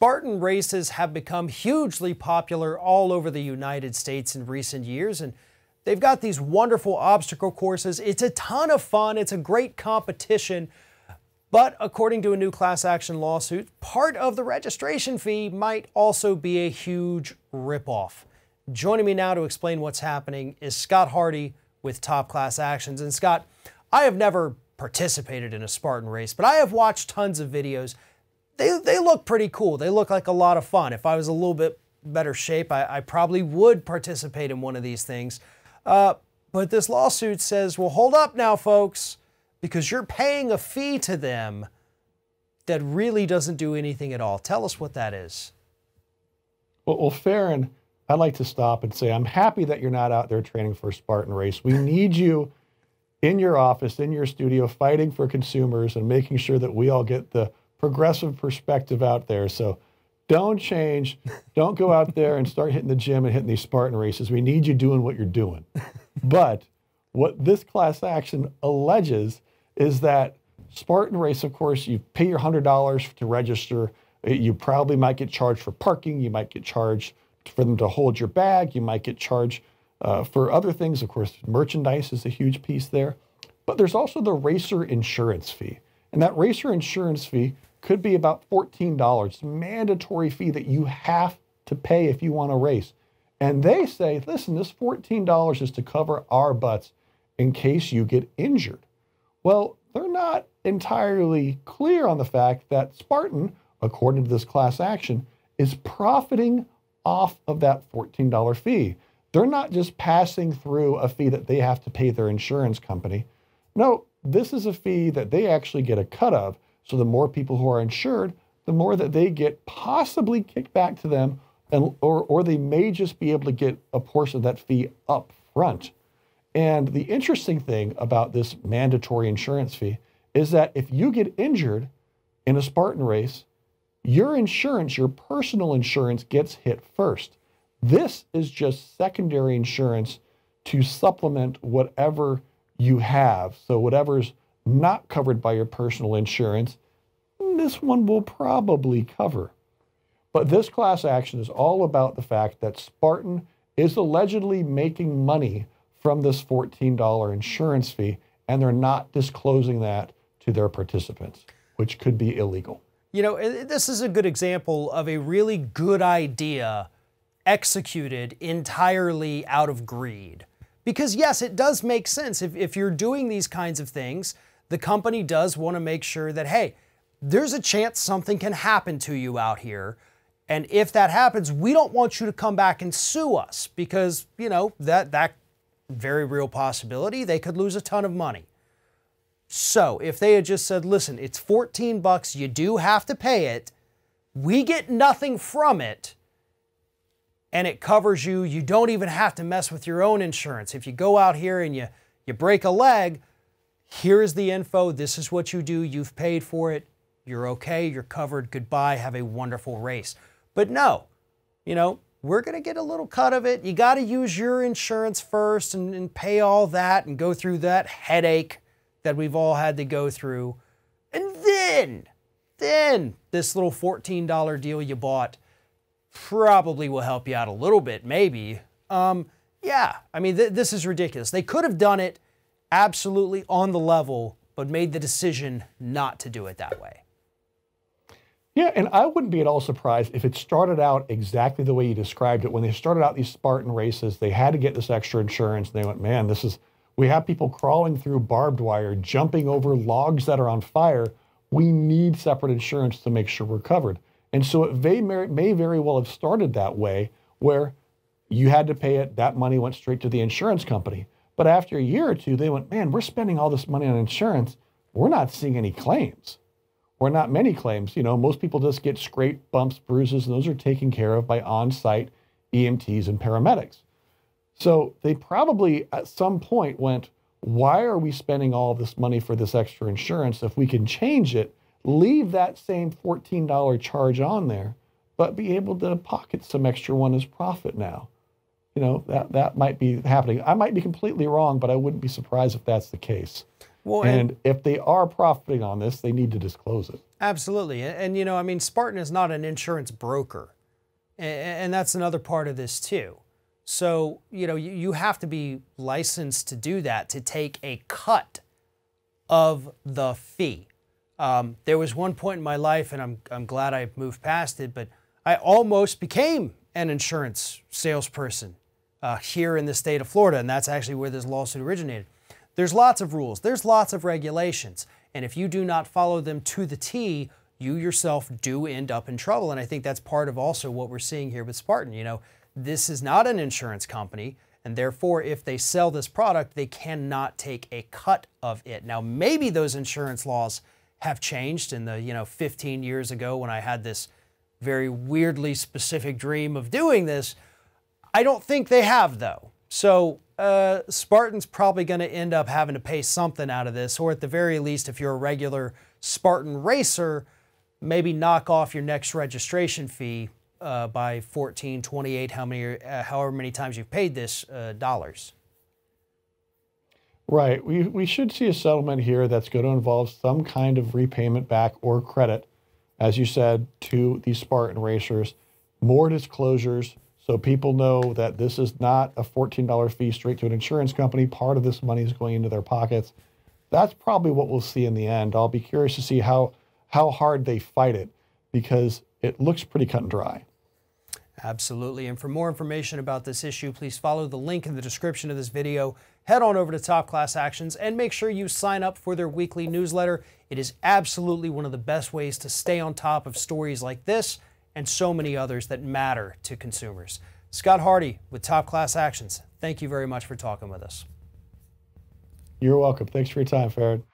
Spartan races have become hugely popular all over the United States in recent years, and they've got these wonderful obstacle courses. It's a ton of fun. It's a great competition. But according to a new class action lawsuit, part of the registration fee might also be a huge ripoff. Joining me now to explain what's happening is Scott Hardy with Top Class Actions. And Scott, I have never participated in a Spartan race, but I have watched tons of videos. They look pretty cool. They look like a lot of fun. If I was a little bit better shape, I probably would participate in one of these things. But this lawsuit says, well, hold up now, folks, because you're paying a fee to them that really doesn't do anything at all. Tell us what that is. Well, Farron, I'd like to stop and say I'm happy that you're not out there training for a Spartan race. We need you in your office, in your studio, fighting for consumers and making sure that we all get the progressive perspective out there. So don't change. Don't go out there and start hitting the gym and hitting these Spartan races. We need you doing what you're doing. But what this class action alleges is that Spartan race, of course, you pay your $100 to register. You probably might get charged for parking. You might get charged for them to hold your bag. You might get charged for other things. Of course, merchandise is a huge piece there. But there's also the racer insurance fee. And that racer insurance fee could be about $14. It's a mandatory fee that you have to pay if you want to race. And they say, listen, this $14 is to cover our butts in case you get injured. Well, they're not entirely clear on the fact that Spartan, according to this class action, is profiting off of that $14 fee. They're not just passing through a fee that they have to pay their insurance company. No, this is a fee that they actually get a cut of. So the more people who are insured, the more that they get possibly kicked back to them, and or they may just be able to get a portion of that fee up front. And the interesting thing about this mandatory insurance fee is that if you get injured in a Spartan race, your insurance, your personal insurance, gets hit first. This is just secondary insurance to supplement whatever you have. So whatever's not covered by your personal insurance, this one will probably cover. But this class action is all about the fact that Spartan is allegedly making money from this $14 insurance fee, and they're not disclosing that to their participants, which could be illegal. You know, this is a good example of a really good idea executed entirely out of greed. Because yes, it does make sense. If you're doing these kinds of things, the company does want to make sure that, hey, there's a chance something can happen to you out here. And if that happens, we don't want you to come back and sue us because, you know, that very real possibility, they could lose a ton of money. So if they had just said, listen, it's $14, you do have to pay it, we get nothing from it, and it covers you, you don't even have to mess with your own insurance. If you go out here and you break a leg, here's the info, this is what you do, you've paid for it, you're okay, you're covered, goodbye, have a wonderful race. But no, you know, we're going to get a little cut of it. You got to use your insurance first and pay all that and go through that headache that we've all had to go through. And then this little $14 deal you bought probably will help you out a little bit, maybe. Yeah, I mean, this is ridiculous. They could have done it absolutely on the level, but made the decision not to do it that way. Yeah, and I wouldn't be at all surprised if it started out exactly the way you described it. When they started out these Spartan races, they had to get this extra insurance. And they went, man, we have people crawling through barbed wire, jumping over logs that are on fire. We need separate insurance to make sure we're covered. And so it may very well have started that way, where you had to pay it, that money went straight to the insurance company. But after a year or two, they went, man, we're spending all this money on insurance. We're not seeing any claims. Or not many claims. You know, most people just get scrapes, bumps, bruises, and those are taken care of by on-site EMTs and paramedics. So they probably at some point went, why are we spending all of this money for this extra insurance if we can change it, leave that same $14 charge on there, but be able to pocket some extra one as profit now? You know, that might be happening. I might be completely wrong, but I wouldn't be surprised if that's the case. Well, And if they are profiting on this, they need to disclose it. absolutely. And you know, I mean, Spartan is not an insurance broker. And that's another part of this too. So, you know, you have to be licensed to do that, to take a cut of the fee. There was one point in my life, and I'm glad I moved past it, but I almost became an insurance salesperson here in the state of Florida, and that's actually where this lawsuit originated. There's lots of rules, there's lots of regulations, and if you do not follow them to the T, you yourself do end up in trouble. And I think that's part of also what we're seeing here with Spartan. You know, this is not an insurance company, and therefore if they sell this product, they cannot take a cut of it. Now, maybe those insurance laws have changed in the, 15 years ago when I had this very weirdly specific dream of doing this. I don't think they have, though. So Spartan's probably going to end up having to pay something out of this, or at the very least, if you're a regular Spartan racer, maybe knock off your next registration fee by 14, 28, however many times you've paid this dollars. Right. We should see a settlement here that's going to involve some kind of repayment back or credit, as you said, to these Spartan racers, more disclosures so people know that this is not a $14 fee straight to an insurance company. Part of this money is going into their pockets. That's probably what we'll see in the end. I'll be curious to see how hard they fight it, because it looks pretty cut and dry. Absolutely. And for more information about this issue, please follow the link in the description of this video. Head on over to Top Class Actions and make sure you sign up for their weekly newsletter. It is absolutely one of the best ways to stay on top of stories like this and so many others that matter to consumers. Scott Hardy with Top Class Actions. Thank you very much for talking with us. You're welcome. Thanks for your time, Farron.